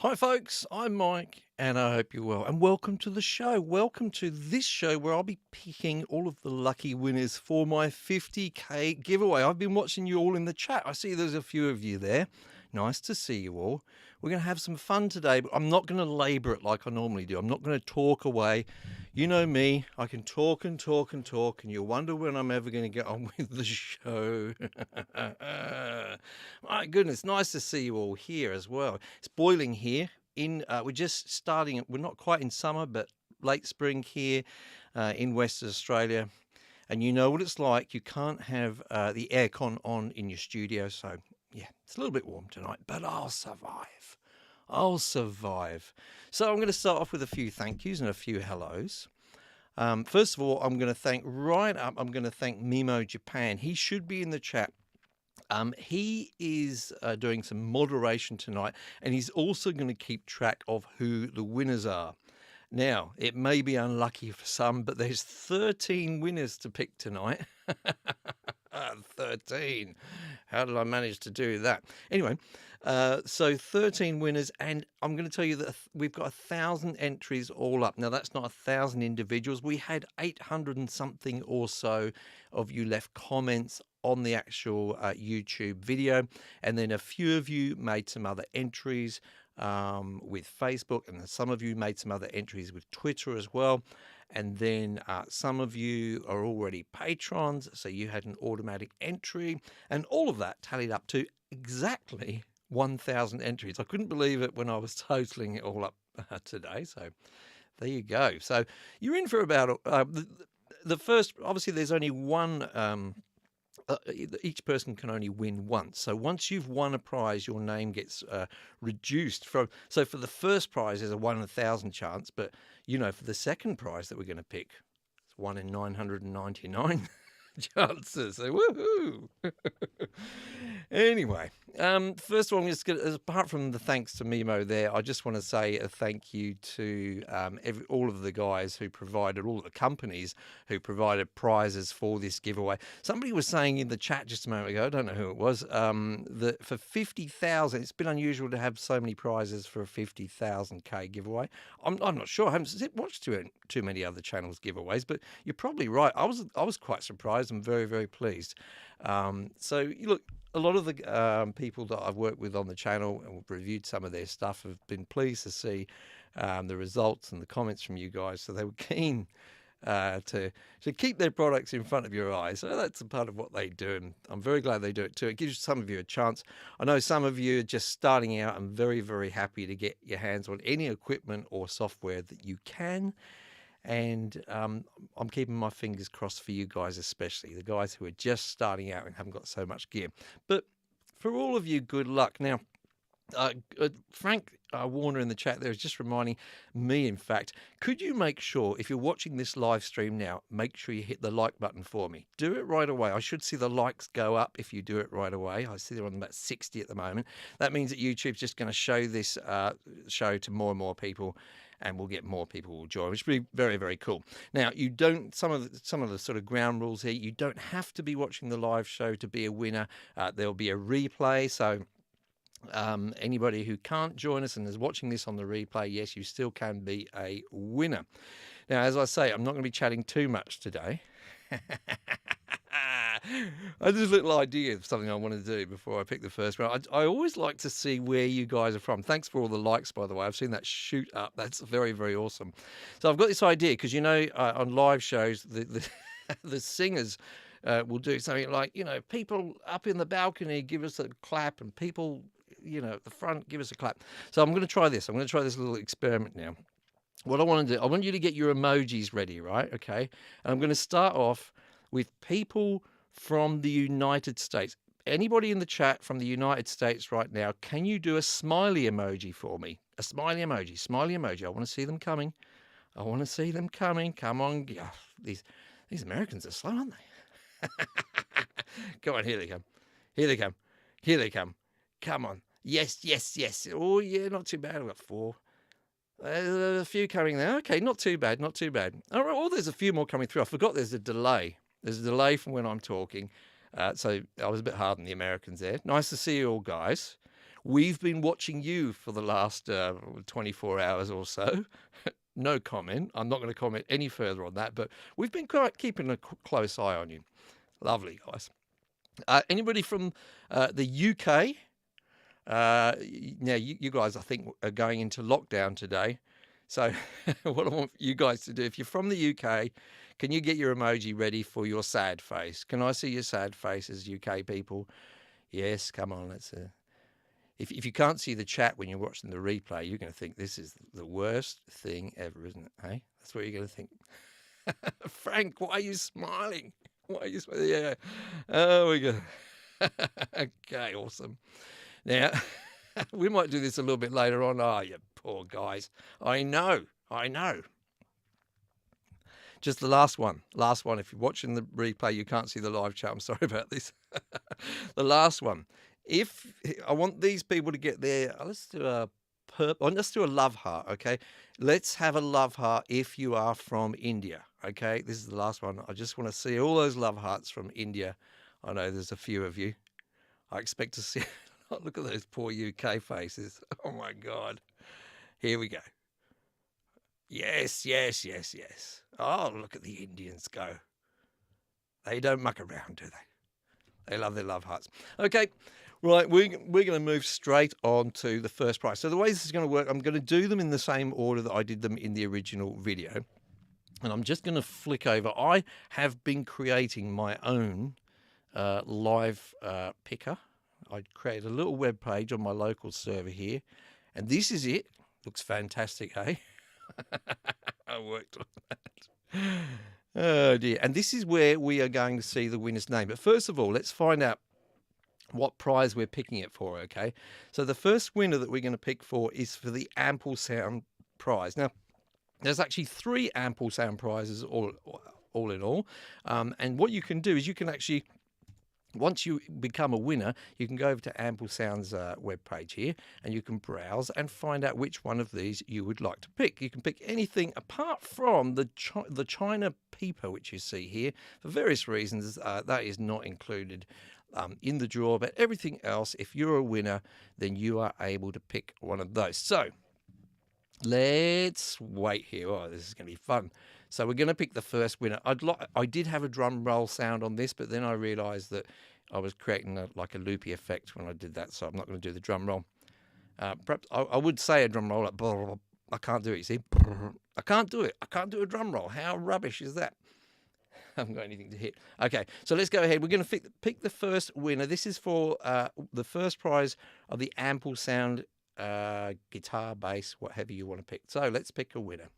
Hi, folks. I'm Mike, and I hope you're well. And welcome to the show. Welcome to this show where I'll be picking all of the lucky winners for my 50k giveaway. I've been watching you all in the chat. I see there's a few of you there. Nice to see you all. We're going to have some fun today, but I'm not going to labor it like I normally do. I'm not going to talk away. You know me, I can talk and talk and talk, and you'll wonder when I'm ever going to get on with the show. My goodness, nice to see you all here as well. It's boiling here. We're just starting. We're not quite in summer, but late spring here in Western Australia. And you know what it's like. You can't have the aircon on in your studio. So, yeah, it's a little bit warm tonight, but I'll survive. I'll survive. So I'm going to start off with a few thank yous and a few hellos. First of all, I'm going to thank Mimo Japan. He should be in the chat. He is doing some moderation tonight, and he's also going to keep track of who the winners are. Now, it may be unlucky for some, but there's 13 winners to pick tonight. 13. How did I manage to do that? Anyway, so 13 winners, and I'm going to tell you that we've got 1,000 entries all up. Now, that's not 1,000 individuals. We had 800 and something or so of you left comments on the actual YouTube video, and then a few of you made some other entries with Facebook, and then some of you made some other entries with Twitter as well. And then some of you are already patrons, so you had an automatic entry, and all of that tallied up to exactly 1,000 entries. I couldn't believe it when I was totaling it all up today. So there you go. So you're in for about the first. Obviously, there's only one. Each person can only win once. So once you've won a prize, your name gets reduced from. So for the first prize, there's a 1 in 1,000 chance, but you know, for the second prize that we're going to pick, it's 1 in 999 chances. So woohoo! Anyway, first of all, I'm just going to, apart from the thanks to Mimo there, I just want to say a thank you to all of the guys who provided, all the companies who provided prizes for this giveaway. Somebody was saying in the chat just a moment ago, I don't know who it was, that for 50,000, it's been unusual to have so many prizes for a 50,000k giveaway. I'm not sure. I haven't watched too many other channels giveaways, but you're probably right. I was quite surprised. I'm very, very pleased. So look, a lot of the people that I've worked with on the channel and reviewed some of their stuff have been pleased to see the results and the comments from you guys. So they were keen to keep their products in front of your eyes. So that's a part of what they do, and I'm very glad they do it too. It gives some of you a chance. I know some of you are just starting out. I'm very, very happy to get your hands on any equipment or software that you can. And I'm keeping my fingers crossed for you guys, especially the guys who are just starting out and haven't got so much gear. But for all of you, good luck. Now, Frank Warner in the chat there is just reminding me, in fact, could you make sure, if you're watching this live stream now, make sure you hit the like button for me. Do it right away. I should see the likes go up if you do it right away. I see they're on about 60 at the moment. That means that YouTube's just going to show this show to more and more people, and we'll get more people will join, which would be very, very cool. Now, you don't, some of the sort of ground rules here, you don't have to be watching the live show to be a winner. There'll be a replay, so anybody who can't join us and is watching this on the replay, yes, you still can be a winner. Now, as I say, I'm not going to be chatting too much today. I just a little idea of something I want to do before I pick the first round. I always like to see where you guys are from. Thanks for all the likes, by the way. I've seen that shoot up. That's very, very awesome. So I've got this idea because, you know, on live shows, the singers will do something like, you know, people up in the balcony give us a clap, and people, you know, at the front give us a clap. So I'm going to try this. I'm going to try this little experiment now. What I want to do, I want you to get your emojis ready, right? Okay. And I'm going to start off with people from the United States. Anybody in the chat from the United States right now, can you do a smiley emoji for me? A smiley emoji, smiley emoji. I want to see them coming. I want to see them coming. Come on. Oh, these Americans are slow, aren't they? Come on, here they come. Here they come. Here they come. Come on. Yes, yes, yes. Oh, yeah, not too bad. I've got 4. There's a few coming there. Okay, not too bad, not too bad. All right, there's a few more coming through. I forgot there's a delay. There's a delay from when I'm talking. So I was a bit hard on the Americans there. Nice to see you all, guys. We've been watching you for the last 24 hours or so. No comment. I'm not going to comment any further on that, but we've been keeping a close eye on you. Lovely, guys. Anybody from the UK? Now, you guys, I think, are going into lockdown today. So what I want you guys to do, if you're from the UK, can you get your emoji ready for your sad face? Can I see your sad faces, UK people? Yes, come on. Let's. If you can't see the chat when you're watching the replay, you're going to think this is the worst thing ever, isn't it? Hey, that's what you're going to think. Frank, why are you smiling? Why are you smiling? Yeah. Oh, we go. Okay, awesome. Now, we might do this a little bit later on. Oh, you poor guys. I know. Just the last one. If you're watching the replay, you can't see the live chat. I'm sorry about this. The last one. If I want these people to get there, let's do a love heart, okay? Let's have a love heart if you are from India, okay? This is the last one. I just want to see all those love hearts from India. I know there's a few of you. I expect to see. Look at those poor UK faces. Oh, my God. Here we go. Yes. Oh, look at the Indians go. They don't muck around, do they? They love their love hearts. Okay, right, we're going to move straight on to the first prize. So the way this is going to work, I'm going to do them in the same order that I did them in the original video. And I'm just going to flick over. I have been creating my own live picker. I created a little web page on my local server here. And this is it. Looks fantastic, eh? I worked on that. Oh dear. And this is where we are going to see the winner's name. But first of all, let's find out what prize we're picking it for, okay? So the first winner that we're going to pick for is for the Ample Sound prize. Now, there's actually 3 Ample Sound prizes all in all. And what you can do is you can actually, once you become a winner, you can go over to Ample Sound's webpage here, and you can browse and find out which one of these you would like to pick. You can pick anything apart from the China Peeper, which you see here. For various reasons, that is not included in the draw, but everything else, if you're a winner, then you are able to pick one of those. So let's wait here. Oh, this is going to be fun. So we're going to pick the first winner. I did have a drum roll sound on this, but then I realized that I was creating like a loopy effect when I did that, so I'm not going to do the drum roll. Perhaps I would say a drum roll like, brr, I can't do it, you see. Brr, I can't do it. I can't do a drum roll. How rubbish is that? I haven't got anything to hit. Okay, so let's go ahead. We're going to pick the first winner. This is for the first prize of the Ample Sound guitar, bass, whatever you want to pick. So let's pick a winner.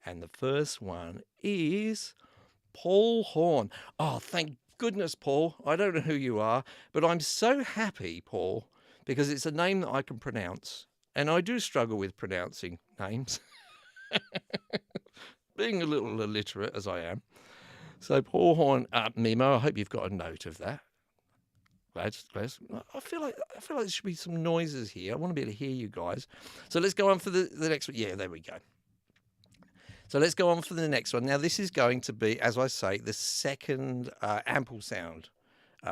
And the first one is Paul Horn. Oh, thank goodness, Paul. I don't know who you are, but I'm so happy, Paul, because it's a name that I can pronounce. And I do struggle with pronouncing names, being a little illiterate as I am. So Paul Horn, Mimo, I hope you've got a note of that. Glad. I feel like there should be some noises here. I want to be able to hear you guys. So let's go on for the next one. Yeah, there we go. So let's go on for the next one. Now, this is going to be, as I say, the second Ample Sound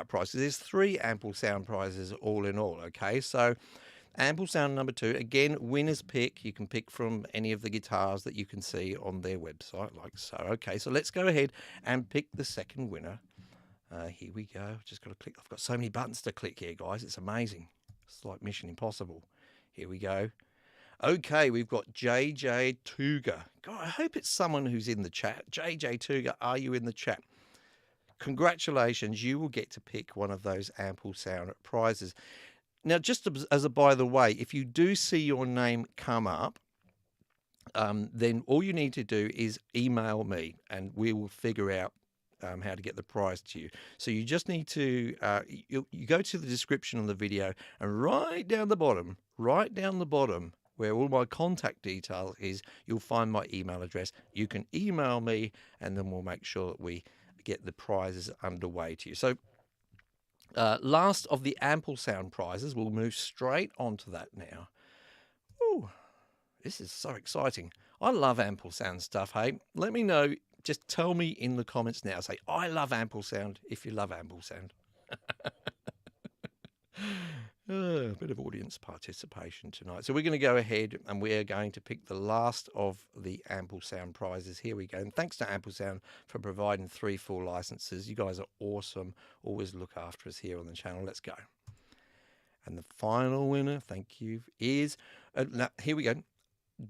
prize. So there's 3 Ample Sound prizes all in all, okay? So Ample Sound number 2, again, winner's pick. You can pick from any of the guitars that you can see on their website, like so. Okay, so let's go ahead and pick the second winner. Here we go. Just got to click. I've got so many buttons to click here, guys. It's amazing. It's like Mission Impossible. Here we go. Okay, we've got JJ Tuga. God, I hope it's someone who's in the chat. JJ Tuga, are you in the chat? Congratulations, you will get to pick one of those Ample Sound prizes. Now, just as a by the way, if you do see your name come up, then all you need to do is email me and we will figure out how to get the prize to you. So you just need to, you go to the description of the video and right down the bottom, where all my contact details is, you'll find my email address. You can email me and then we'll make sure that we get the prizes underway to you. So last of the Ample Sound prizes, we'll move straight onto that now. Ooh, this is so exciting. I love Ample Sound stuff, hey? Let me know. Just tell me in the comments now. Say, I love Ample Sound if you love Ample Sound. A bit of audience participation tonight. So we're going to go ahead and we're going to pick the last of the Ample Sound prizes. Here we go. And thanks to Ample Sound for providing 3 full licenses. You guys are awesome. Always look after us here on the channel. Let's go. And the final winner, thank you, is, now, here we go,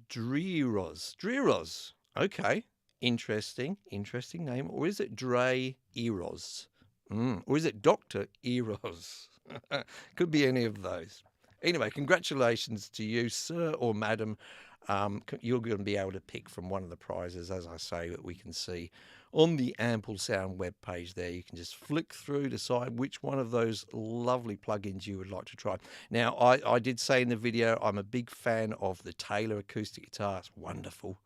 Driros. Okay. Interesting name. Or is it Dre Eros? Or is it Dr. Eros? Could be any of those. Anyway, congratulations to you, sir or madam. You're going to be able to pick from one of the prizes, as I say, that we can see on the Ample Sound webpage there. You can just flick through, decide which one of those lovely plugins you would like to try. Now, I did say in the video, I'm a big fan of the Taylor acoustic guitar. It's wonderful.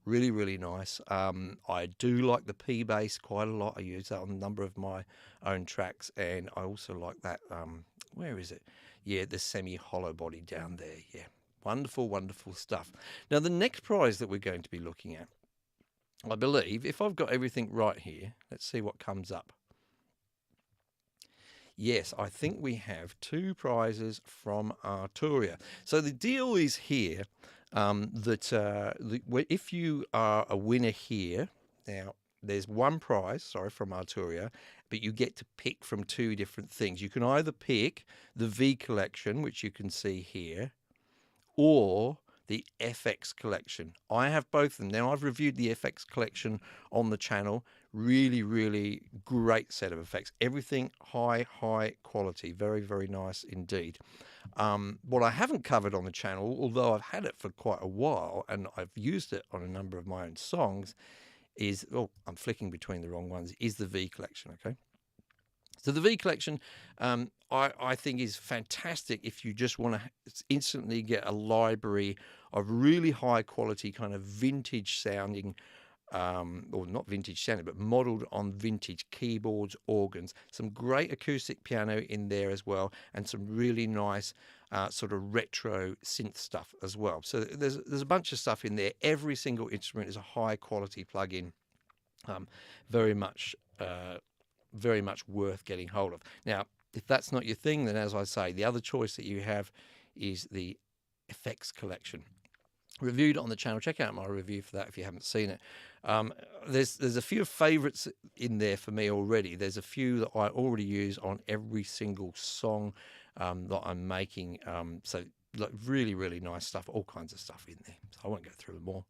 Really, really nice. I do like the P bass quite a lot. I use that on a number of my own tracks, and I also like that. Where is it? Yeah, the semi-hollow body down there. Yeah, wonderful, wonderful stuff. Now, the next prize that we're going to be looking at, I believe, if I've got everything right here, let's see what comes up. Yes, I think we have 2 prizes from Arturia. So the deal is here. If you are a winner here, now there's 1 prize, sorry, from Arturia, but you get to pick from 2 different things. You can either pick the V collection, which you can see here, or the FX collection. I have both of them. Now, I've reviewed the FX collection on the channel. Really, really great set of effects. Everything high quality. Very, very nice indeed. What I haven't covered on the channel, although I've had it for quite a while and I've used it on a number of my own songs, is, oh, I'm flicking between the wrong ones, is the V collection, okay? So the V collection, I think is fantastic if you just want to instantly get a library of really high quality kind of vintage sounding, or not vintage sounding, but modeled on vintage keyboards, organs, some great acoustic piano in there as well, and some really nice sort of retro synth stuff as well. So there's a bunch of stuff in there. Every single instrument is a high quality plugin. Very much worth getting hold of. Now, if that's not your thing, then as I say, the other choice that you have is the FX collection. Reviewed on the channel. Check out my review for that if you haven't seen it. There's a few favorites in there for me already. There's a few that I already use on every single song that I'm making. So like really, really nice stuff. All kinds of stuff in there. So I won't go through them all.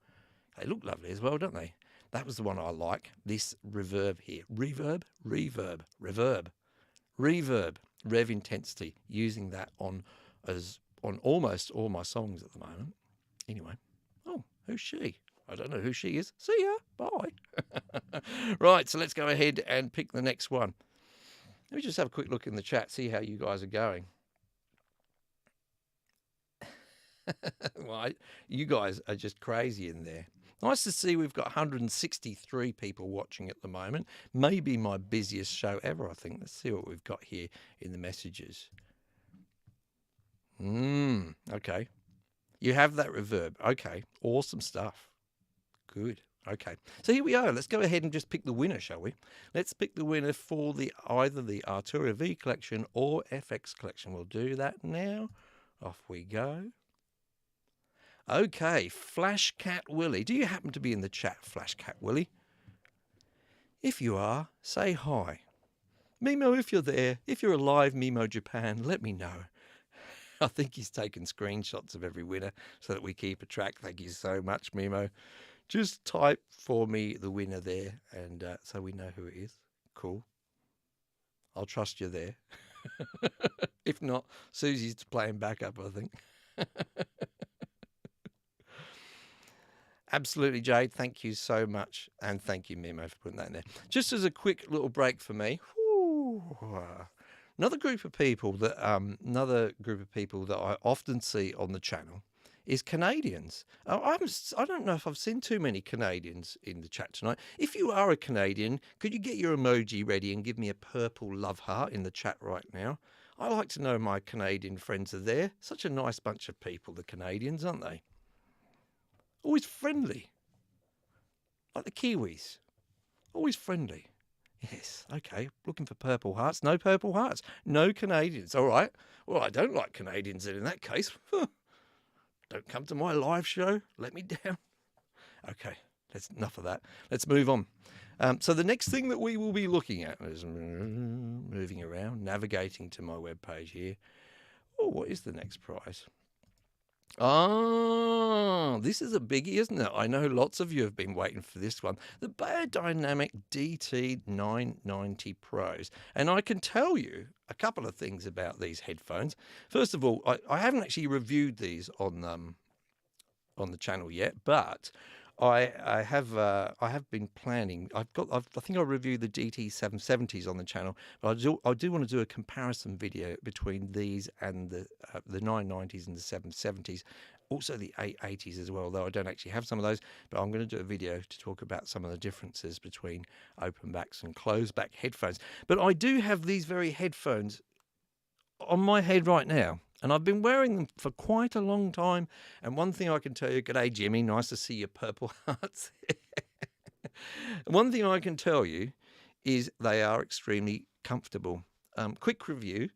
They look lovely as well, don't they? That was the one I like. This reverb here. Reverb, rev intensity. Using that on almost all my songs at the moment. Anyway, oh, who's she? I don't know who she is. See ya. Bye. Right, so let's go ahead and pick the next one. Let me just have a quick look in the chat, see how you guys are going. Well, you guys are just crazy in there. Nice to see we've got 163 people watching at the moment. Maybe my busiest show ever, I think. Let's see what we've got here in the messages. Okay. You have that reverb. Okay. Awesome stuff. Good. Okay. So here we are. Let's go ahead and just pick the winner, shall we? Let's pick the winner for either the Arturia V collection or FX collection. We'll do that now. Off we go. Okay. Flashcat Willie. Do you happen to be in the chat, Flashcat Willie? If you are, say hi. Mimo, if you're there, if you're alive, Mimo Japan, let me know. I think he's taken screenshots of every winner so that we keep a track. Thank you so much, Mimo. Just type for me the winner there, and so we know who it is. Cool. I'll trust you there. If not, Susie's playing backup, I think. Absolutely, Jade. Thank you so much. And thank you, Mimo, for putting that in there. Just as a quick little break for me. Another group of people that I often see on the channel is Canadians. I don't know if I've seen too many Canadians in the chat tonight. If you are a Canadian, could you get your emoji ready and give me a purple love heart in the chat right now? I like to know my Canadian friends are there. Such a nice bunch of people, the Canadians, aren't they? Always friendly. Like the Kiwis. Always friendly. Yes, okay. Looking for purple hearts. No purple hearts. No Canadians. All right. Well, I don't like Canadians in that case. Don't come to my live show. Let me down. Okay, that's enough of that. Let's move on. So the next thing that we will be looking at is moving around, navigating to my webpage here. Oh, what is the next prize? Oh, this is a biggie, isn't it? I know lots of you have been waiting for this one. The Beyerdynamic DT 990 Pros. And I can tell you a couple of things about these headphones. First of all, I haven't actually reviewed these on the channel yet, but I have been planning. I think I reviewed the DT 770s on the channel, but I do want to do a comparison video between these and the 990s and the 770s, also the 880s as well. Though I don't actually have some of those, but I'm going to do a video to talk about some of the differences between open backs and closed back headphones. But I do have these very headphones on my head right now, and I've been wearing them for quite a long time. And one thing I can tell you, g'day Jimmy, nice to see your purple hearts. One thing I can tell you is they are extremely comfortable. Quick review.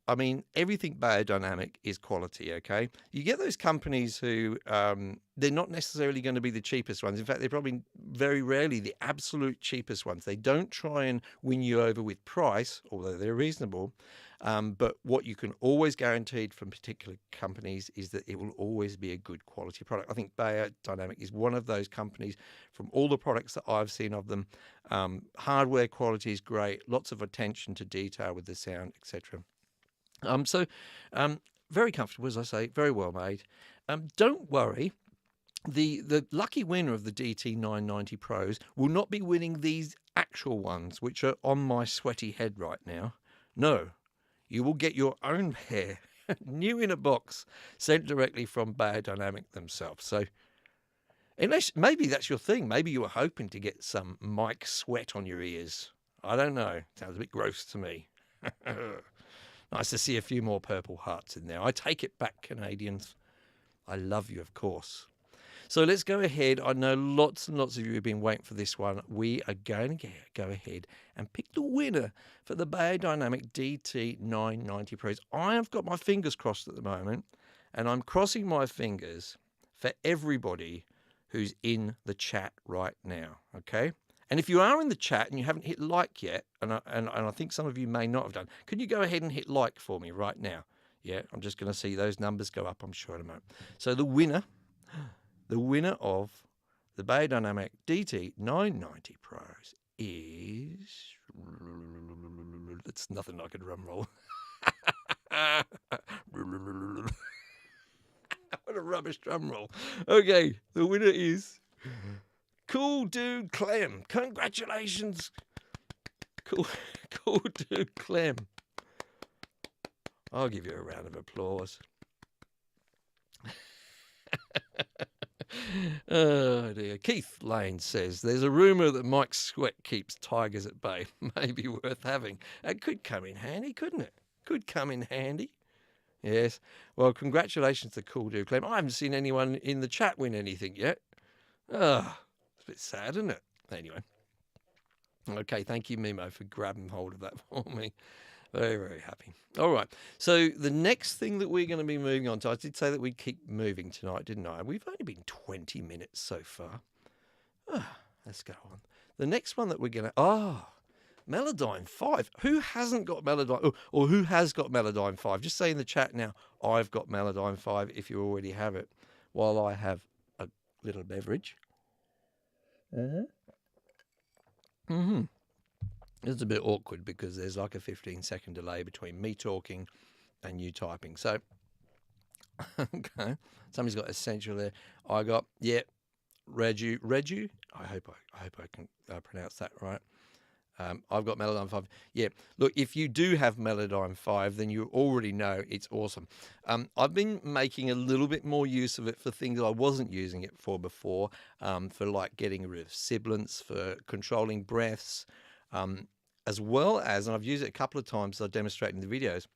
I mean, everything Beyerdynamic is quality, okay? You get those companies who, they're not necessarily going to be the cheapest ones. In fact, they're probably very rarely the absolute cheapest ones. They don't try and win you over with price, although they're reasonable. But what you can always guarantee from particular companies is that it will always be a good quality product. I think Beyerdynamic is one of those companies from all the products that I've seen of them. Hardware quality is great, lots of attention to detail with the sound, etc. Very comfortable, as I say, very well made. Don't worry. The lucky winner of the DT 990 Pros will not be winning these actual ones, which are on my sweaty head right now. No, you will get your own pair, new in a box, sent directly from Beyerdynamic themselves. So, unless maybe that's your thing, maybe you were hoping to get some mic sweat on your ears. I don't know. Sounds a bit gross to me. Nice to see a few more purple hearts in there. I take it back, Canadians. I love you, of course. So let's go ahead. I know lots and lots of you have been waiting for this one. We are going to go ahead and pick the winner for the Beyerdynamic DT 990 Pros. I have got my fingers crossed at the moment, and I'm crossing my fingers for everybody who's in the chat right now, okay? And if you are in the chat and you haven't hit like yet, and I think some of you may not have done, can you go ahead and hit like for me right now? Yeah, I'm just going to see those numbers go up, I'm sure, in a moment. So the winner of the Beyerdynamic DT 990 Pros is... It's nothing like a drum roll. What a rubbish drum roll. Okay, the winner is... Cool Dude Clem. Congratulations. Cool Dude Clem. I'll give you a round of applause. Oh dear. Keith Lane says, there's a rumour that Mike's sweat keeps tigers at bay. Maybe worth having. It could come in handy, couldn't it? Could come in handy. Yes. Well, congratulations to Cool Dude Clem. I haven't seen anyone in the chat win anything yet. It's a bit sad, isn't it? Anyway. Okay, thank you, Mimo, for grabbing hold of that for me. Very, very happy. All right. So the next thing that we're going to be moving on to, I did say that we'd keep moving tonight, didn't I? We've only been 20 minutes so far. Let's go on. The next one that we're going to... Melodyne 5. Who hasn't got Melodyne, or who has got Melodyne 5? Just say in the chat now, I've got Melodyne 5 if you already have it, while I have a little beverage. It's a bit awkward because there's like a 15-second delay between me talking and you typing. So, okay, somebody's got essential there. I got, Redu. I hope I can pronounce that right. I've got Melodyne 5. Yeah, look, if you do have Melodyne 5, then you already know it's awesome. I've been making a little bit more use of it for things I wasn't using it for before, for like getting rid of sibilants, for controlling breaths, as well as, and I've used it a couple of times, I demonstrate in the videos,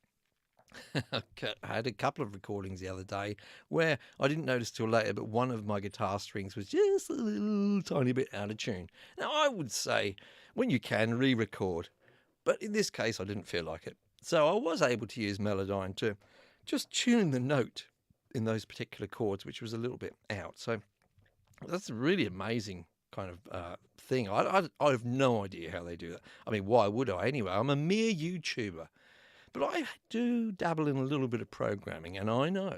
Okay, I had a couple of recordings the other day where I didn't notice till later, but one of my guitar strings was just a little tiny bit out of tune. Now, I would say when you can re-record, but in this case, I didn't feel like it. So I was able to use Melodyne to just tune the note in those particular chords, which was a little bit out. So that's a really amazing kind of thing. I have no idea how they do that. I mean, why would I anyway? I'm a mere YouTuber. But I do dabble in a little bit of programming, and I know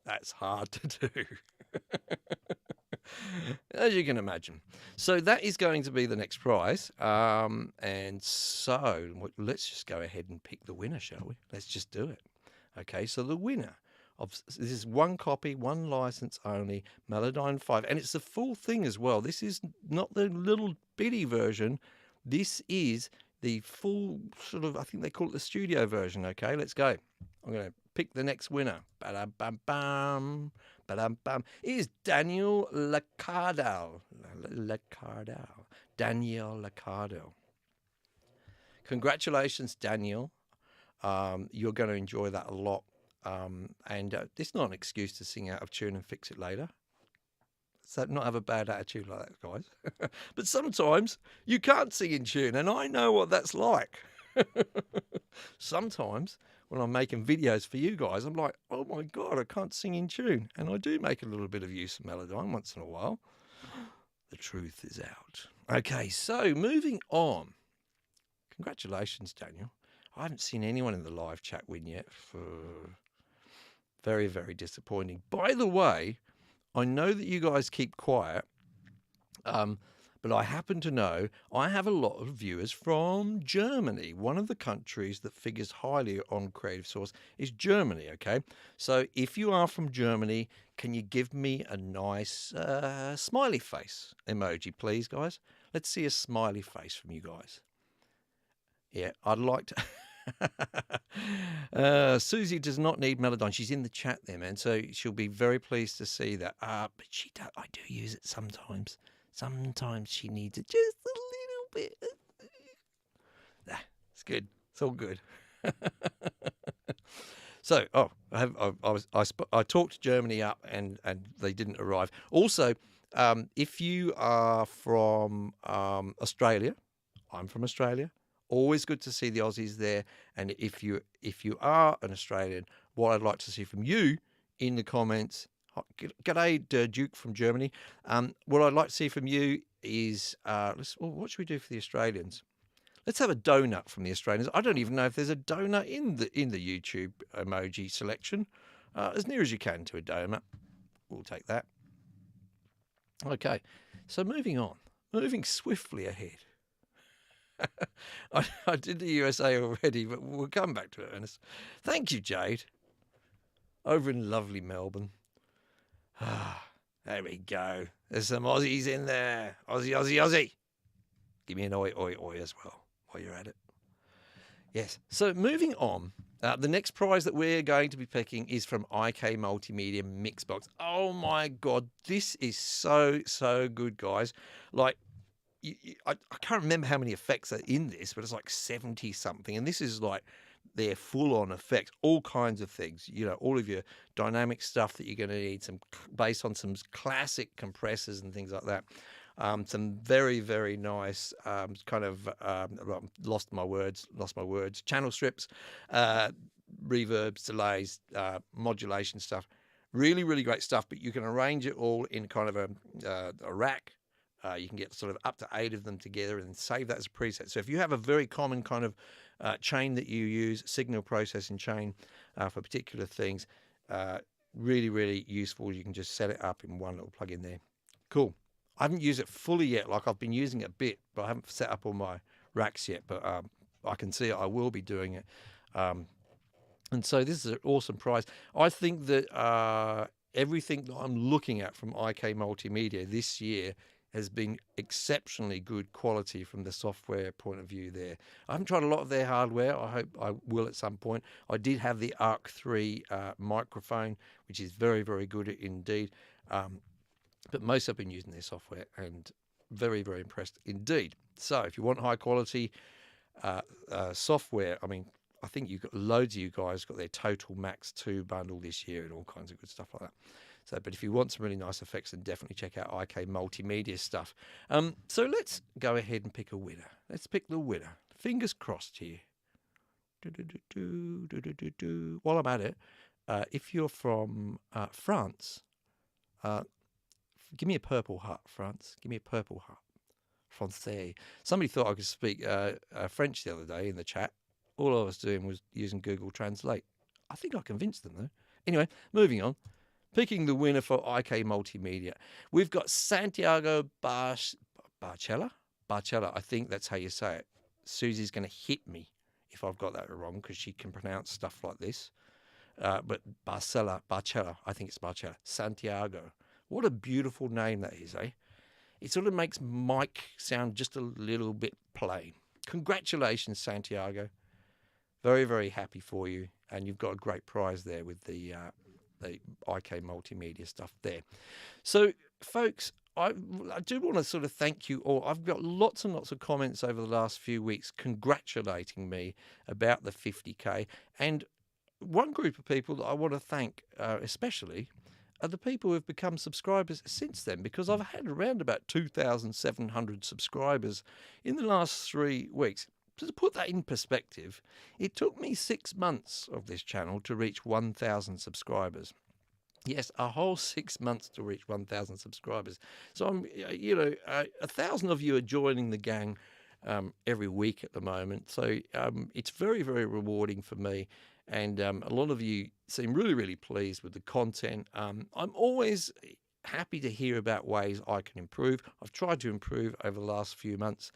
that's hard to do, as you can imagine. So that is going to be the next prize. And so let's just go ahead and pick the winner, shall we? Let's just do it. Okay, so the winner of this is one copy, one license only, Melodyne 5. And it's the full thing as well. This is not the little bitty version. This is the full sort of, I think they call it the studio version. Okay, let's go. I'm going to pick the next winner. Ba-dum-bum-bum, ba-dum-bum. It is Daniel Licardel. Daniel Licardel. Congratulations, Daniel. You're going to enjoy that a lot. And it's not an excuse to sing out of tune and fix it later. So not have a bad attitude like that, guys. But sometimes you can't sing in tune, and I know what that's like. Sometimes when I'm making videos for you guys, I'm like, oh my God, I can't sing in tune. And I do make a little bit of use of Melodyne once in a while. The truth is out. Okay, so moving on. Congratulations, Daniel. I haven't seen anyone in the live chat win yet. Very, very disappointing. By the way, I know that you guys keep quiet, but I happen to know I have a lot of viewers from Germany. One of the countries that figures highly on Creative Source is Germany, okay? So if you are from Germany, can you give me a nice smiley face emoji, please, guys? Let's see a smiley face from you guys. Yeah, I'd like to... Susie does not need Melodyne. She's in the chat there, man. So she'll be very pleased to see that. But I do use it sometimes. Sometimes she needs it just a little bit. It's good. It's all good. So, I talked Germany up, and they didn't arrive. Also, if you are from Australia, I'm from Australia. Always good to see the Aussies there. And if you are an Australian, what I'd like to see from you in the comments, g'day Duke from Germany. What I'd like to see from you is, what should we do for the Australians? Let's have a donut from the Australians. I don't even know if there's a donut in the YouTube emoji selection. As near as you can to a donut. We'll take that. Okay, so moving on. Moving swiftly ahead. I did the USA already, but we'll come back to it, Ernest. Thank you, Jade. Over in lovely Melbourne. There we go. There's some Aussies in there. Aussie, Aussie, Aussie. Give me an oi, oi, oi as well while you're at it. Yes. So moving on, the next prize that we're going to be picking is from IK Multimedia Mixbox. Oh my God, this is so good, guys. Like, I can't remember how many effects are in this, but it's like 70 something. And this is like their full on effects, all kinds of things, all of your dynamic stuff that you're going to need, based on some classic compressors and things like that. Some very, very nice lost my words, channel strips, reverbs, delays, modulation stuff. Really, really great stuff, but you can arrange it all in kind of a rack. You can get sort of up to 8 of them together and save that as a preset. So if you have a very common kind of chain that you use, signal processing chain for particular things, really, really useful. You can just set it up in one little plug in there. Cool. I haven't used it fully yet. Like, I've been using it a bit, but I haven't set up all my racks yet. But I can see I will be doing it. And so this is an awesome prize. I think that everything that I'm looking at from IK Multimedia this year has been exceptionally good quality from the software point of view there. I haven't tried a lot of their hardware. I hope I will at some point. I did have the Arc 3 microphone, which is very, very good indeed. But most have been using their software, and very, very impressed indeed. So if you want high quality software, I mean, I think you've got loads of you guys got their Total Max 2 bundle this year and all kinds of good stuff like that. So, but if you want some really nice effects, then definitely check out IK Multimedia stuff. So let's go ahead and pick a winner. Let's pick the winner. Fingers crossed here. While I'm at it, if you're from France, give me a purple heart, France. Give me a purple heart. Francais. Somebody thought I could speak French the other day in the chat. All I was doing was using Google Translate. I think I convinced them, though. Anyway, moving on. Picking the winner for IK Multimedia. We've got Santiago Barcella. Barcella, I think that's how you say it. Susie's going to hit me if I've got that wrong, because she can pronounce stuff like this. But Barcella, I think it's Barcella. Santiago. What a beautiful name that is, eh? It sort of makes Mike sound just a little bit plain. Congratulations, Santiago. Very, very happy for you. And you've got a great prize there with the IK Multimedia stuff there. So, folks, I do want to sort of thank you all. I've got lots and lots of comments over the last few weeks congratulating me about the 50K. And one group of people that I want to thank especially are the people who have become subscribers since then, because I've had around about 2,700 subscribers in the last 3 weeks. To put that in perspective, it took me 6 months of this channel to reach 1,000 subscribers. Yes, a whole 6 months to reach 1,000 subscribers. So I'm, 1,000 of you are joining the gang every week at the moment. So it's very, very rewarding for me. And a lot of you seem really, really pleased with the content. I'm always happy to hear about ways I can improve. I've tried to improve over the last few months.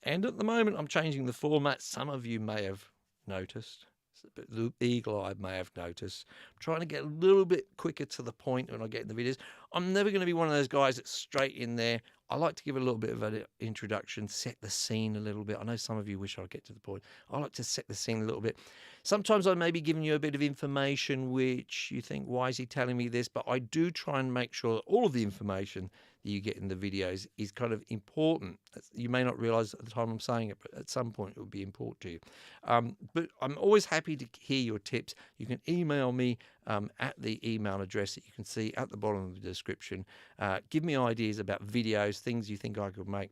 And at the moment, I'm changing the format. Some of you may have noticed. The eagle-eyed may have noticed. I'm trying to get a little bit quicker to the point when I get in the videos. I'm never going to be one of those guys that's straight in there. I like to give a little bit of an introduction, set the scene a little bit. I know some of you wish I'd get to the point. I like to set the scene a little bit. Sometimes I may be giving you a bit of information which you think, why is he telling me this? But I do try and make sure that all of the information that you get in the videos is kind of important. You may not realize at the time I'm saying it, but at some point it will be important to you. But I'm always happy to hear your tips. You can email me at the email address that you can see at the bottom of the description. Give me ideas about videos, things you think I could make,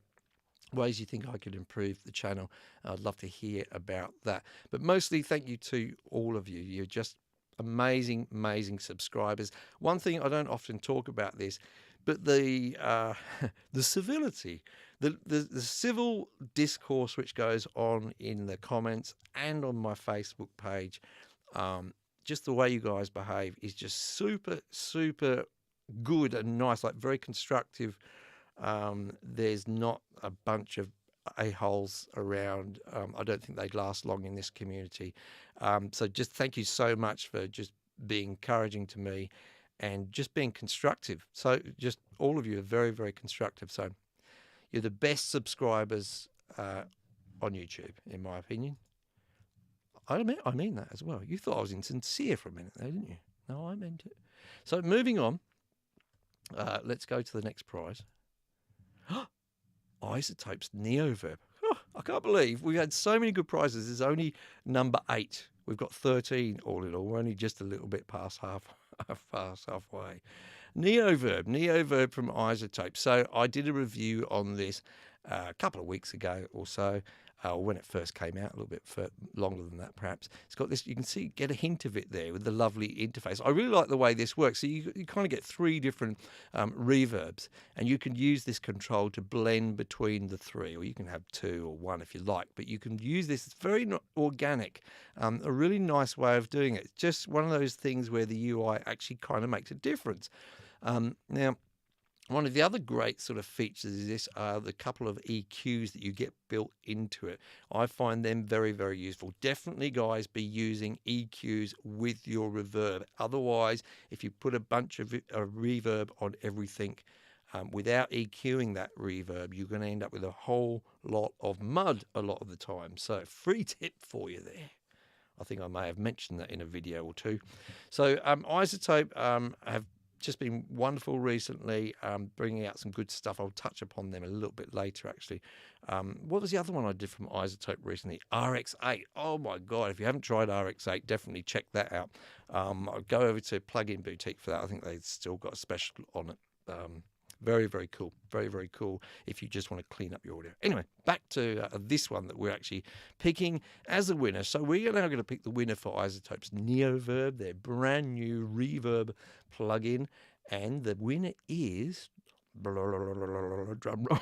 ways you think I could improve the channel. I'd love to hear about that. But mostly thank you to all of you. You're just amazing, amazing subscribers. One thing I don't often talk about this, but the civility, the civil discourse which goes on in the comments and on my Facebook page, just the way you guys behave is just super, super good and nice, like very constructive. There's not a bunch of a-holes around. I don't think they'd last long in this community. So just thank you so much for just being encouraging to me and just being constructive. So just all of you are very, very constructive. So you're the best subscribers on YouTube, in my opinion. I mean that as well. You thought I was insincere for a minute there, didn't you? No, I meant it. So moving on, let's go to the next prize. Isotope's NeoVerb. Oh, I can't believe we've had so many good prizes. There's only number 8. We've got 13 all in all. We're only just a little bit past halfway. NeoVerb from Isotope. So I did a review on this a couple of weeks ago or so, when it first came out, a little bit longer than that perhaps. It's got this, you can see, get a hint of it there with the lovely interface. I really like the way this works. So you kind of get 3 different reverbs, and you can use this control to blend between the 3, or you can have 2 or 1 if you like, but you can use this. It's very organic, a really nice way of doing it. It's just one of those things where the UI actually kind of makes a difference. Now, one of the other great sort of features is this, the couple of EQs that you get built into it. I find them very, very useful. Definitely, guys, be using EQs with your reverb. Otherwise, if you put a bunch of reverb on everything without EQing that reverb, you're going to end up with a whole lot of mud a lot of the time. So, free tip for you there. I think I may have mentioned that in a video or two. So, Isotope have just been wonderful recently, bringing out some good stuff. I'll touch upon them a little bit later, actually. What was the other one I did from iZotope recently? RX8. Oh, my God. If you haven't tried RX8, definitely check that out. I'll go over to Plugin Boutique for that. I think they've still got a special on it. Very, very cool. Very, very cool if you just want to clean up your audio. Anyway, back to this one that we're actually picking as a winner. So we're now going to pick the winner for iZotope's NeoVerb, their brand new reverb plugin. And the winner is... drum roll.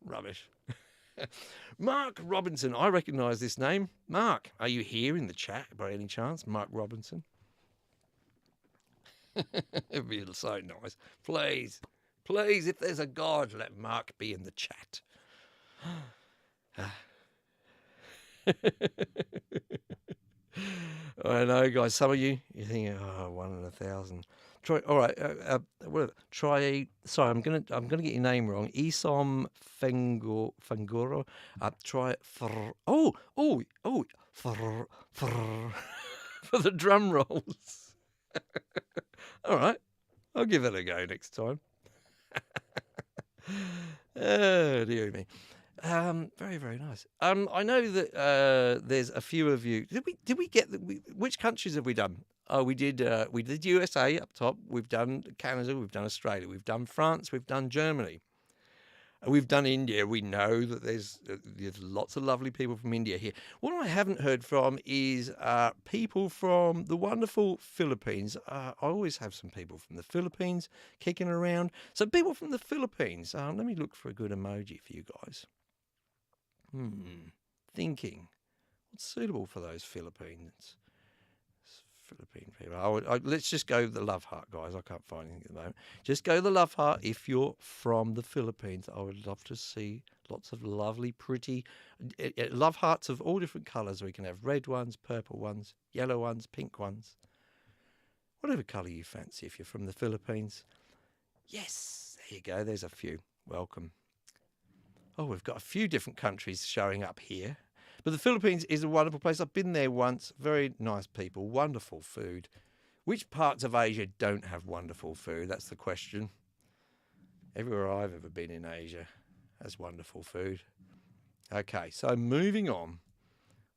Rubbish. Mark Robinson. I recognise this name. Mark, are you here in the chat by any chance? Mark Robinson. It'd be so nice. Please, please, if there's a God, let Mark be in the chat. I know, guys. Some of you're thinking, oh, 1 in 1,000. Try. All right. Try. Sorry, I'm gonna get your name wrong. Isom Fangoro. Try. For the drum rolls. All right, I'll give it a go next time. Oh, dear me. Very, very nice. I know that there's a few of you. Did we get which countries have we done? Oh, we did USA up top. We've done Canada. We've done Australia. We've done France. We've done Germany. We've done India. We know that there's lots of lovely people from India here. What I haven't heard from is people from the wonderful Philippines. I always have some people from the Philippines kicking around. So people from the Philippines. Let me look for a good emoji for you guys. Thinking. What's suitable for those Philippines? Philippine people. Let's just go the love heart, guys. I can't find anything at the moment. Just go the love heart if you're from the Philippines. I would love to see lots of lovely, pretty love hearts of all different colours. We can have red ones, purple ones, yellow ones, pink ones. Whatever colour you fancy if you're from the Philippines. Yes, there you go. There's a few. Welcome. Oh, we've got a few different countries showing up here. But the Philippines is a wonderful place. I've been there once. Very nice people. Wonderful food. Which parts of Asia don't have wonderful food? That's the question. Everywhere I've ever been in Asia has wonderful food. Okay, so moving on.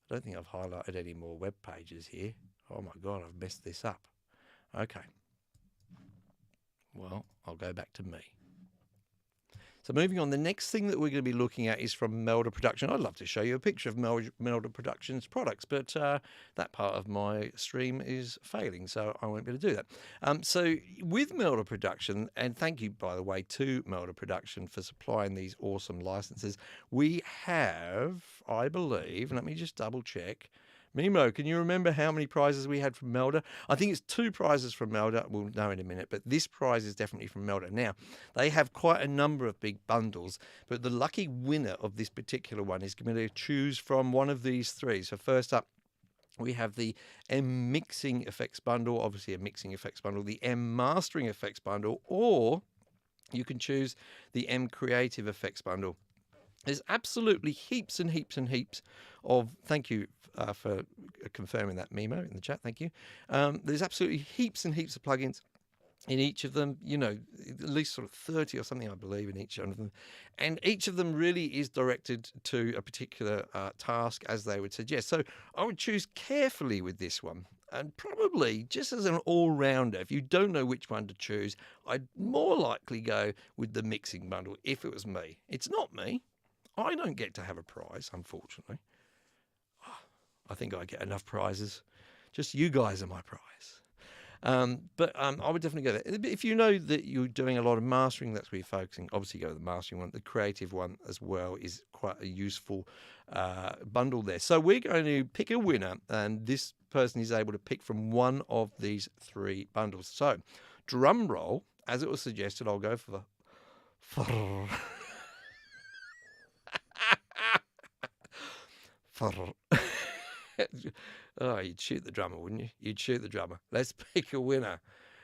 I don't think I've highlighted any more web pages here. Oh my God, I've messed this up. Okay. Well, I'll go back to me. So moving on, the next thing that we're going to be looking at is from Melton Production. I'd love to show you a picture of Melton Production's products, but that part of my stream is failing, so I won't be able to do that. So with Melton Production, and thank you, by the way, to Melton Production for supplying these awesome licenses, we have, I believe, let me just double check. Mimo, can you remember how many prizes we had from Melton? I think it's 2 prizes from Melton. We'll know in a minute, but this prize is definitely from Melton. Now, they have quite a number of big bundles, but the lucky winner of this particular one is going to choose from one of these 3. So first up, we have the M Mixing Effects Bundle, obviously a Mixing Effects Bundle, the M Mastering Effects Bundle, or you can choose the M Creative Effects Bundle. There's absolutely heaps and heaps and heaps of, thank you for confirming that, Mimo, in the chat, thank you. There's absolutely heaps and heaps of plugins in each of them, you know, at least sort of 30 or something, I believe, in each one of them. And each of them really is directed to a particular task, as they would suggest. So I would choose carefully with this one. And probably, just as an all-rounder, if you don't know which one to choose, I'd more likely go with the Mixing Bundle if it was me. It's not me. I don't get to have a prize, unfortunately. I think I get enough prizes. Just you guys are my prize. But I would definitely go there. If you know that you're doing a lot of mastering, that's where you're focusing. Obviously, go to the mastering one. The creative one as well is quite a useful bundle there. So we're going to pick a winner, and this person is able to pick from one of these 3 bundles. So, Drumroll, as it was suggested, I'll go for the... Oh, you'd shoot the drummer, wouldn't you? You'd shoot the drummer. Let's pick a winner.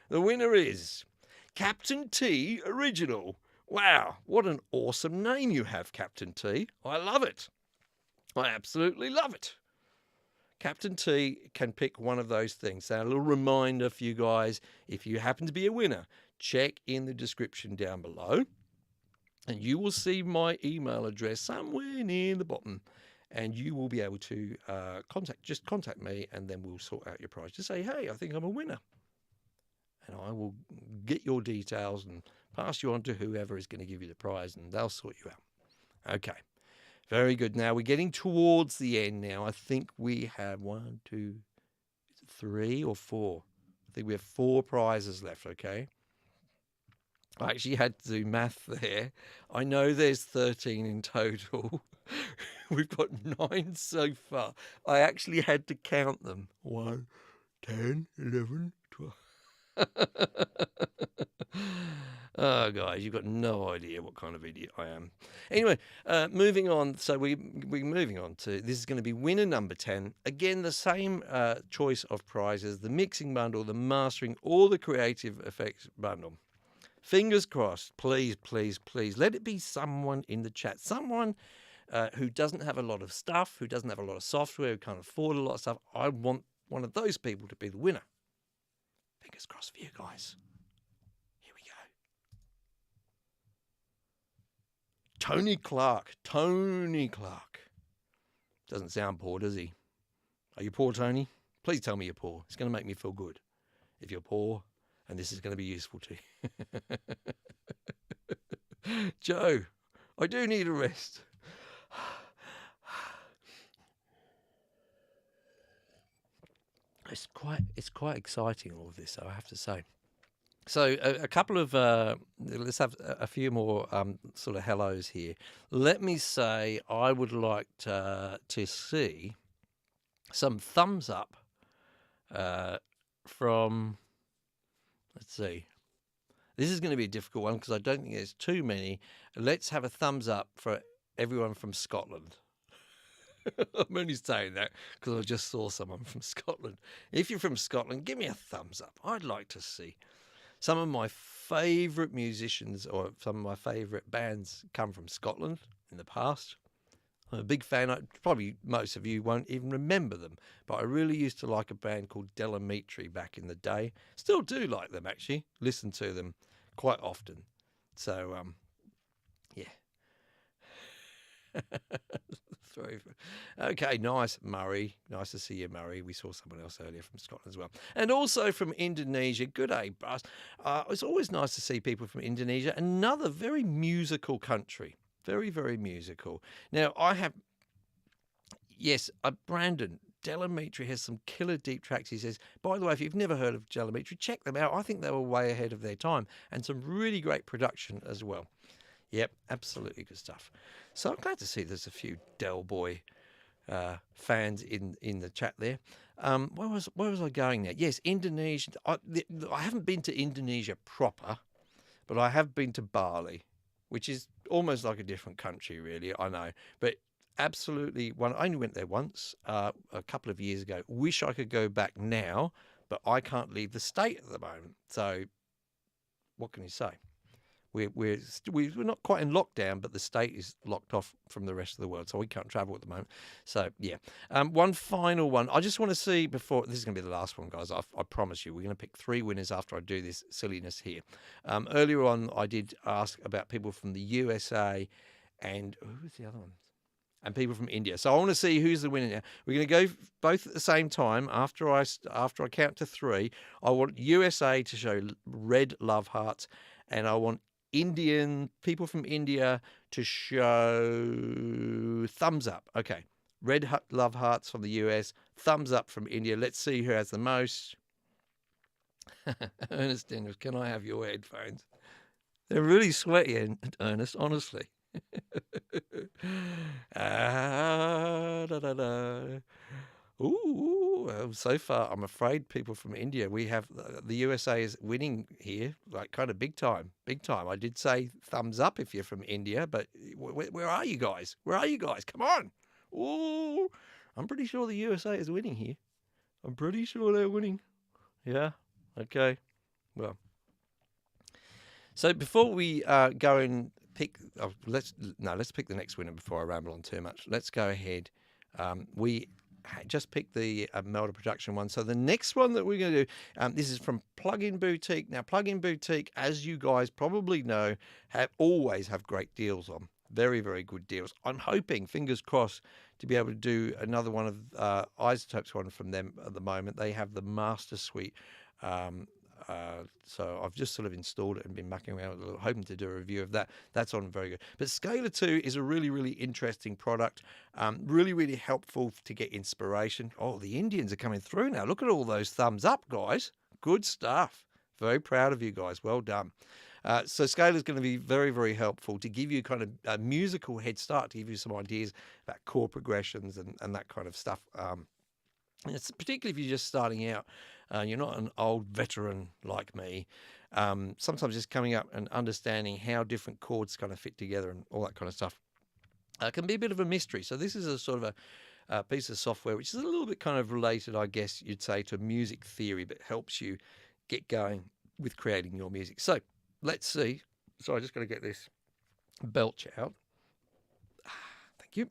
The winner is Captain T Original. Wow, what an awesome name you have, Captain T. I love it. I absolutely love it. Captain T can pick one of those things. So a little reminder for you guys, if you happen to be a winner, check in the description down below and you will see my email address somewhere near the bottom, and you will be able to contact me, and then we'll sort out your prize. Just say, hey, I think I'm a winner. And I will get your details and pass you on to whoever is going to give you the prize, and they'll sort you out. Okay, very good. Now we're getting towards the end now. I think we have 1, 2, 3 or 4. I think we have 4 prizes left, okay? I actually had to do math there. I know there's 13 in total. We've got 9 so far. I actually had to count them. 1, 10, 11, 12. Oh, guys, you've got no idea what kind of idiot I am. Anyway, moving on. So we're moving on to, this is going to be winner number 10. Again, the same choice of prizes, the mixing bundle, the mastering, or the creative effects bundle. Fingers crossed, please, please, please. Let it be someone in the chat. Someone who doesn't have a lot of stuff, who doesn't have a lot of software, who can't afford a lot of stuff. I want one of those people to be the winner. Fingers crossed for you guys. Here we go. Tony Clark. Tony Clark. Doesn't sound poor, does he? Are you poor, Tony? Please tell me you're poor. It's going to make me feel good if you're poor, and this is going to be useful to you. Joe, I do need a rest. It's quite exciting, all of this, I have to say. So a couple of let's have a few more sort of hellos here. Let me say I would like to see some thumbs up from. Let's see. This is going to be a difficult one because I don't think there's too many. Let's have a thumbs up for everyone from Scotland. I'm only saying that because I just saw someone from Scotland. If you're from Scotland, give me a thumbs up. I'd like to see. Some of my favourite musicians or some of my favourite bands come from Scotland in the past. I'm a big fan. Probably most of you won't even remember them, but I really used to like a band called Delamitri back in the day. Still do like them, actually. Listen to them quite often. So, yeah. Okay, nice, Murray. Nice to see you, Murray. We saw someone else earlier from Scotland as well. And also from Indonesia. Good day, Buzz. It's always nice to see people from Indonesia. Another very musical country. Very, very musical. Now, I have, yes, Brandon, Delamitri has some killer deep tracks. He says, by the way, if you've never heard of Delamitri, check them out. I think they were way ahead of their time. And some really great production as well. Yep, absolutely good stuff. So I'm glad to see there's a few Del Boy fans in the chat there. Where was I going now? Yes, Indonesia. I haven't been to Indonesia proper, but I have been to Bali, which is almost like a different country, really. I know, but absolutely one. I only went there once a couple of years ago. Wish I could go back now, but I can't leave the state at the moment. So what can you say? We're not quite in lockdown, but the state is locked off from the rest of the world, so we can't travel at the moment. So yeah, one final one. I just want to see before this is going to be the last one, guys. I promise you, we're going to pick 3 winners after I do this silliness here. Earlier on, I did ask about people from the USA and who's the other one? And people from India. So I want to see who's the winner now. We're going to go both at the same time. After I count to 3, I want USA to show red love hearts, and I want people from India to show thumbs up. Okay, red love hearts from the US, thumbs up from India. Let's see who has the most. Ernest Dennis, can I have your headphones? They're really sweaty, Ernest, honestly. Ooh, so far, I'm afraid people from India, we have the USA is winning here, like kind of big time, big time. I did say thumbs up if you're from India, but where are you guys? Where are you guys? Come on. Ooh, I'm pretty sure the USA is winning here. I'm pretty sure they're winning. Yeah. Okay. Well, so before we go and pick, let's pick the next winner before I ramble on too much. Let's go ahead. We just pick the Melton Production one. So the next one that we're going to do, this is from Plugin Boutique. Now, Plugin Boutique, as you guys probably know, always have great deals on. Very, very good deals. I'm hoping, fingers crossed, to be able to do another one of Isotopes one from them at the moment. They have the Master Suite. So I've just sort of installed it and been mucking around with it, hoping to do a review of that. That's on very good. But Scala II is a really, really interesting product. Really, really helpful to get inspiration. Oh, the Indians are coming through now. Look at all those thumbs up, guys. Good stuff. Very proud of you guys. Well done. So Scala is going to be very, very helpful to give you kind of a musical head start, to give you some ideas about chord progressions and that kind of stuff. It's particularly if you're just starting out, you're not an old veteran like me. Sometimes just coming up and understanding how different chords kind of fit together and all that kind of stuff can be a bit of a mystery. So this is a sort of a piece of software which is a little bit kind of related, I guess you'd say, to music theory, but helps you get going with creating your music. So let's see. So I just got to get this belch out. Thank you.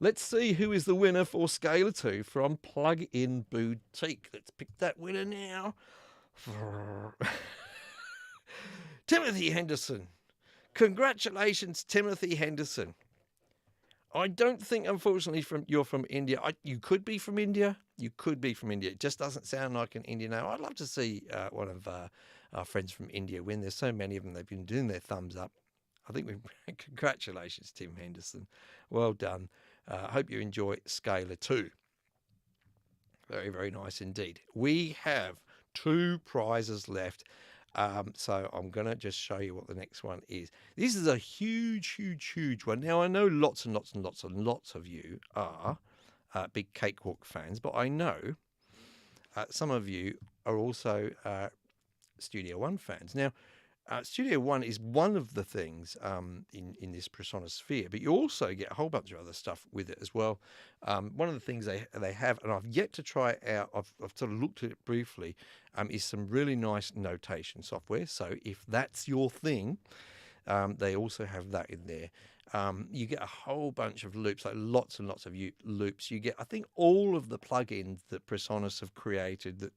Let's see who is the winner for Scala II from Plugin Boutique. Let's pick that winner now. Timothy Henderson. Congratulations, Timothy Henderson. I don't think, unfortunately, you're from India. You could be from India. You could be from India. It just doesn't sound like an Indian name. I'd love to see one of our friends from India win. There's so many of them. They've been doing their thumbs up. I think congratulations, Tim Henderson. Well done. I hope you enjoy Scala II. Very, very nice indeed. We have 2 prizes left. So I'm going to just show you what the next one is. This is a huge, huge, huge one. Now, I know lots and lots and lots and lots of you are big Cakewalk fans, but I know some of you are also Studio One fans. Now, Studio One is one of the things in this Persona sphere, but you also get a whole bunch of other stuff with it as well. One of the things they have, and I've yet to try it out, I've sort of looked at it briefly, is some really nice notation software. So if that's your thing, they also have that in there. You get a whole bunch of loops, like lots and lots of loops. You get, I think, all of the plugins that Presonus have created that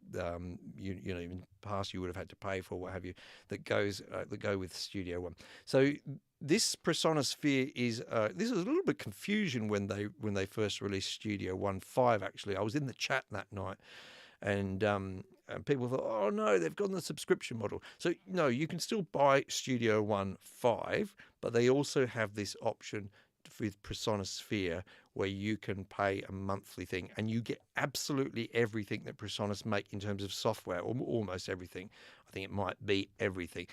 you know in the past you would have had to pay for, what have you, that go with Studio One. So this Persona sphere is this was a little bit confusion when they first released Studio 1.5. Actually, I was in the chat that night, and people thought, oh no, they've gone the subscription model. So no, you can still buy Studio 1.5, but they also have this option with Persona Sphere where you can pay a monthly thing and you get absolutely everything that Personas make in terms of software, or almost everything. I think it might be everything.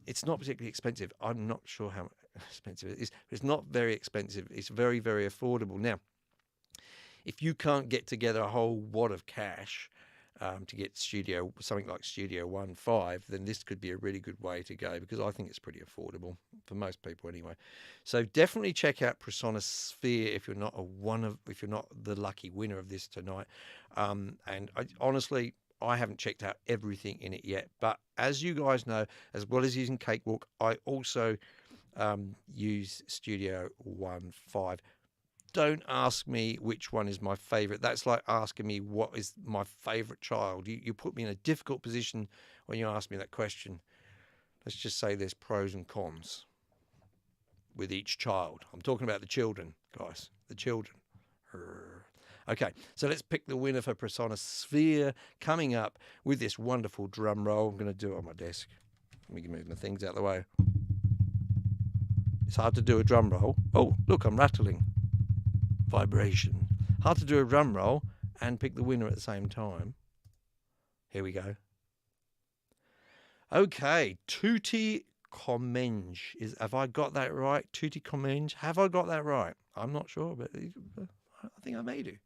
It's not particularly expensive. I'm not sure how expensive it is. It's not very expensive. It's very, very affordable. Now, if you can't get together a whole wad of cash to get something like Studio 1.5, then this could be a really good way to go, because I think it's pretty affordable for most people anyway. So definitely check out Persona Sphere if you're not the lucky winner of this tonight. And honestly, I haven't checked out everything in it yet, but as you guys know, as well as using Cakewalk, I also use Studio 1.5. Don't ask me which one is my favorite. That's like asking me what is my favorite child. You put me in a difficult position when you ask me that question. Let's just say there's pros and cons with each child. I'm talking about the children, guys. The children. Okay, so let's pick the winner for Persona Sphere coming up with this wonderful drum roll. I'm going to do it on my desk. Let me move my things out of the way. It's hard to do a drum roll. Oh, look, I'm rattling. Vibration. Hard to do a drum roll and pick the winner at the same time. Here we go. Okay, tutti commenge. Have I got that right? Tutti commenge. Have I got that right? I'm not sure, but I think I may do.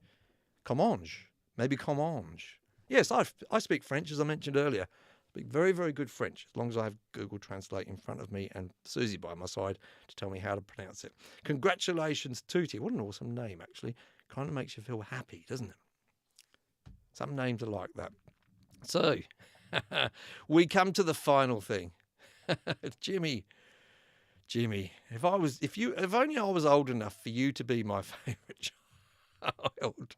Commenge. Maybe commenge. Yes, I speak French, as I mentioned earlier. I speak very, very good French, as long as I have Google Translate in front of me and Susie by my side to tell me how to pronounce it. Congratulations, Tutti. What an awesome name, actually. Kind of makes you feel happy, doesn't it? Some names are like that. So, we come to the final thing. Jimmy, if only I was old enough for you to be my favourite child.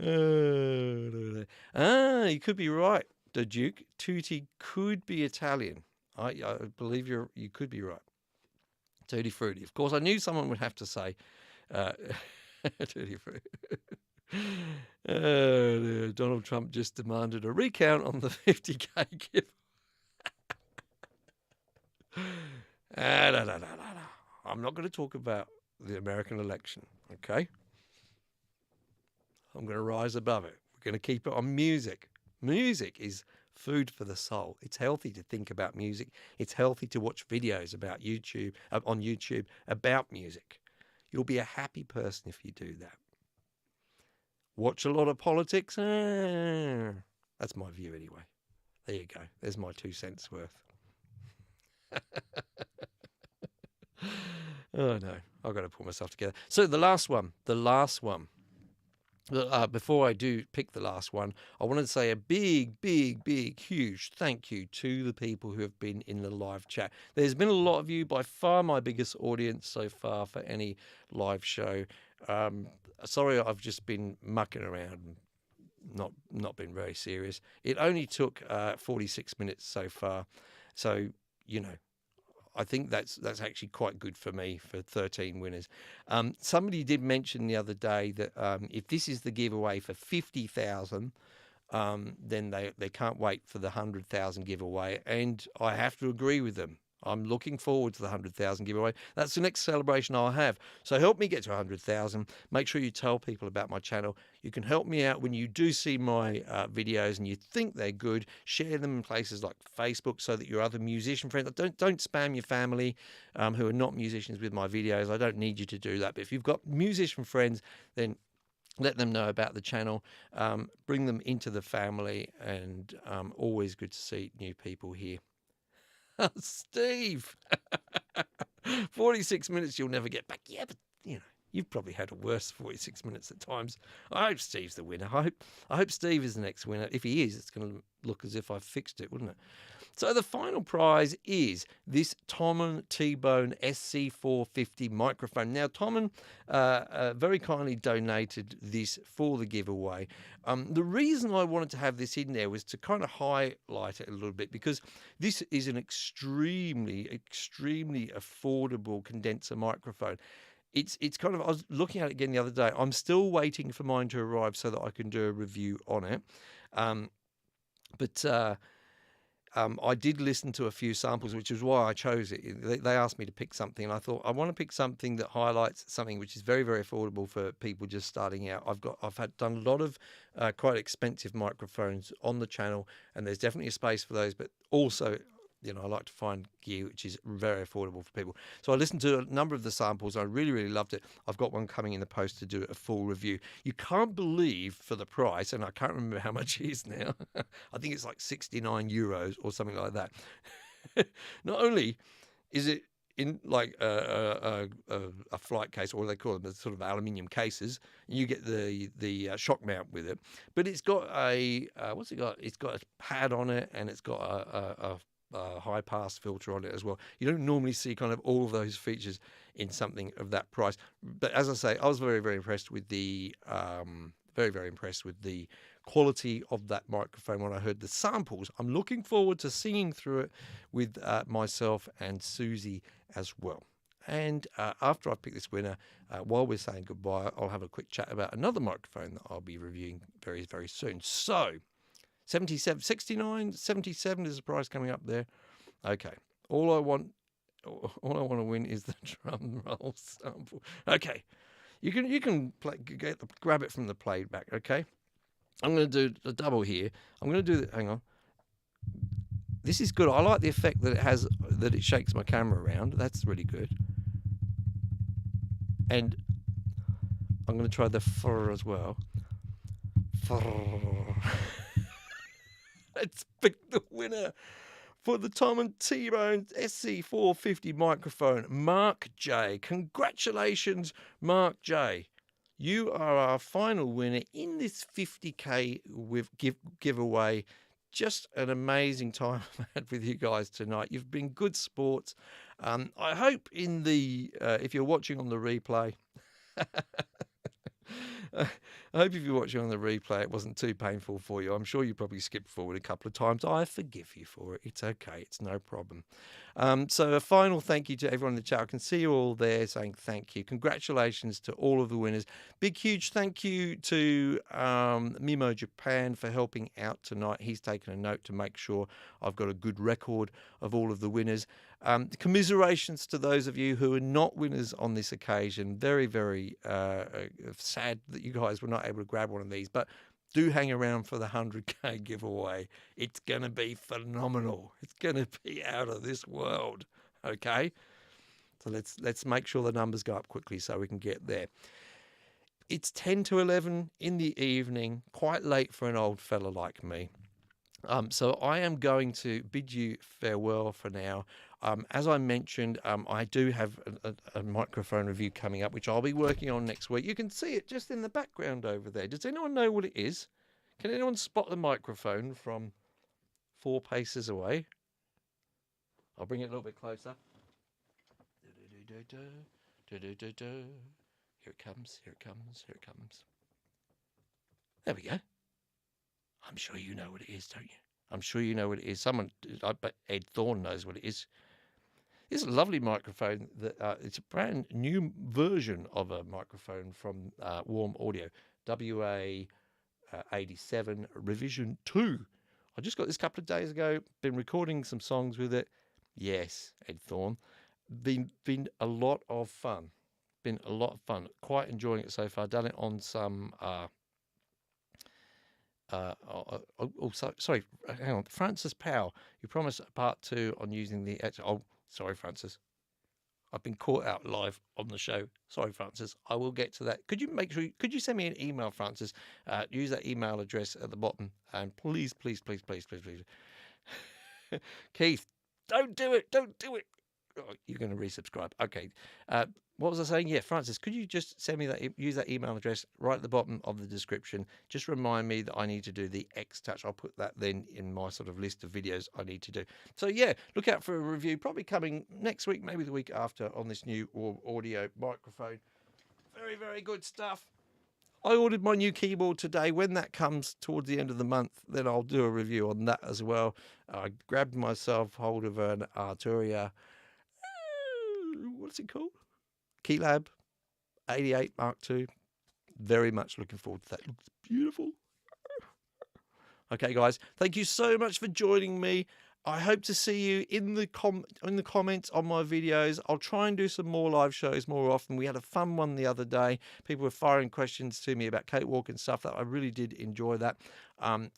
You could be right, the Duke. Tutti could be Italian. I believe you could be right. Tutti Frutti. Of course, I knew someone would have to say Tutti Frutti. Donald Trump just demanded a recount on the 50K gift. No. I'm not going to talk about the American election, okay? I'm going to rise above it. We're going to keep it on music. Music is food for the soul. It's healthy to think about music. It's healthy to watch videos about on YouTube about music. You'll be a happy person if you do that. Watch a lot of politics? That's my view anyway. There you go. There's my 2 cents worth. Oh no, I've got to pull myself together. So the last one. Before I do pick the last one, I wanted to say a big, huge thank you to the people who have been in the live chat. There's been a lot of you, by far my biggest audience so far for any live show. Sorry, I've just been mucking around and not been very serious. It only took 46 minutes so far, so you know. I think that's actually quite good for me for 13 winners. Somebody did mention the other day that if this is the giveaway for 50,000, then they can't wait for the 100,000 giveaway. And I have to agree with them. I'm looking forward to the 100,000 giveaway. That's the next celebration I'll have. So help me get to 100,000. Make sure you tell people about my channel. You can help me out when you do see my videos and you think they're good. Share them in places like Facebook so that your other musician friends, don't spam your family who are not musicians with my videos. I don't need you to do that. But if you've got musician friends, then let them know about the channel. Bring them into the family, and always good to see new people here. Steve, 46 minutes you'll never get back. Yeah, but you know, you've probably had a worse 46 minutes at times. I hope Steve's the winner. I hope Steve is the next winner. If he is, it's going to look as if I fixed it, wouldn't it? So the final prize is this Tbone SC450 microphone. Now, Tbone very kindly donated this for the giveaway. The reason I wanted to have this in there was to kind of highlight it a little bit, because this is an extremely affordable condenser microphone. It's kind of, I was looking at it again the other day. I'm still waiting for mine to arrive so that I can do a review on it. I did listen to a few samples, which is why I chose it. They asked me to pick something, and I thought I want to pick something that highlights something which is very, very affordable for people just starting out. I've done a lot of quite expensive microphones on the channel, and there's definitely a space for those, but also, you know, I like to find gear which is very affordable for people. So I listened to a number of the samples. I really loved it. I've got one coming in the post to do a full review. You can't believe for the price, and I can't remember how much it is now. I think it's like 69 euros or something like that. Not only is it in like a flight case, or what they call them, the sort of aluminium cases, and you get the shock mount with it, but it's got a what's it got? It's got a pad on it, and it's got a high pass filter on it as well. You don't normally see kind of all of those features in something of that price. But as I say, I was very impressed with the very impressed with the quality of that microphone when I heard the samples. I'm looking forward to singing through it with myself and Susie as well. And after I pick this winner, while we're saying goodbye, I'll have a quick chat about another microphone that I'll be reviewing very soon. So 77, 69, 77 is the prize coming up there. Okay. All I want to win is the drum roll sample. Okay. You can grab it from the playback, okay? I'm going to do a double here. I'm going to do hang on. This is good. I like the effect that it shakes my camera around. That's really good. And I'm going to try the fur as well. Let's pick the winner for the Tbone SC450 microphone, Mark J. Congratulations, Mark J. You are our final winner in this 50K giveaway. Just an amazing time I've had with you guys tonight. You've been good sports. I hope if you're watching on the replay, I hope if you're watching on the replay, it wasn't too painful for you. I'm sure you probably skipped forward a couple of times. I forgive you for it. It's okay. It's no problem. So a final thank you to everyone in the chat. I can see you all there saying thank you. Congratulations to all of the winners. Big, huge thank you to Mimo Japan for helping out tonight. He's taken a note to make sure I've got a good record of all of the winners. Commiserations to those of you who are not winners on this occasion. Very, very sad that you guys were not able to grab one of these, but do hang around for the 100k giveaway. It's going to be phenomenal. It's going to be out of this world. Okay? So let's make sure the numbers go up quickly so we can get there. It's 10 to 11 in the evening, quite late for an old fella like me. So I am going to bid you farewell for now. As I mentioned, I do have a microphone review coming up, which I'll be working on next week. You can see it just in the background over there. Does anyone know what it is? Can anyone spot the microphone from 4 paces away? I'll bring it a little bit closer. Here it comes, here it comes, here it comes. There we go. I'm sure you know what it is, don't you? I'm sure you know what it is. Someone, I bet Ed Thorne knows what it is. It's a lovely microphone. That it's a brand new version of a microphone from Warm Audio, WA87 Revision 2. I just got this a couple of days ago. Been recording some songs with it. Yes, Ed Thorne. Been a lot of fun. Been a lot of fun. Quite enjoying it so far. Done it on some. Sorry, hang on. Francis Powell, you promised a part 2 on using the. Oh, sorry, Francis. I've been caught out live on the show. Sorry, Francis. I will get to that. Could you make sure? Could you send me an email, Francis? Use that email address at the bottom, and please, please, please, please, please, please. Keith, don't do it. Don't do it. Oh, you're going to resubscribe. Okay. What was I saying? Yeah, Francis, could you just send me that, use that email address right at the bottom of the description? Just remind me that I need to do the X touch. I'll put that then in my sort of list of videos I need to do. So yeah, look out for a review, probably coming next week, maybe the week after, on this new audio microphone. Very, very good stuff. I ordered my new keyboard today. When that comes towards the end of the month, then I'll do a review on that as well. I grabbed myself hold of an Arturia. What's it called? Keylab 88 Mark II. Very much looking forward to that. Looks beautiful. Okay, guys. Thank you so much for joining me. I hope to see you in the comments on my videos. I'll try and do some more live shows more often. We had a fun one the other day. People were firing questions to me about Cakewalk and stuff. That I really did enjoy that.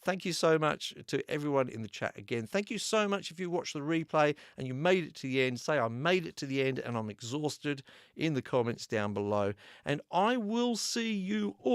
Thank you so much to everyone in the chat again. Thank you so much if you watched the replay and you made it to the end. Say I made it to the end and I'm exhausted in the comments down below. And I will see you all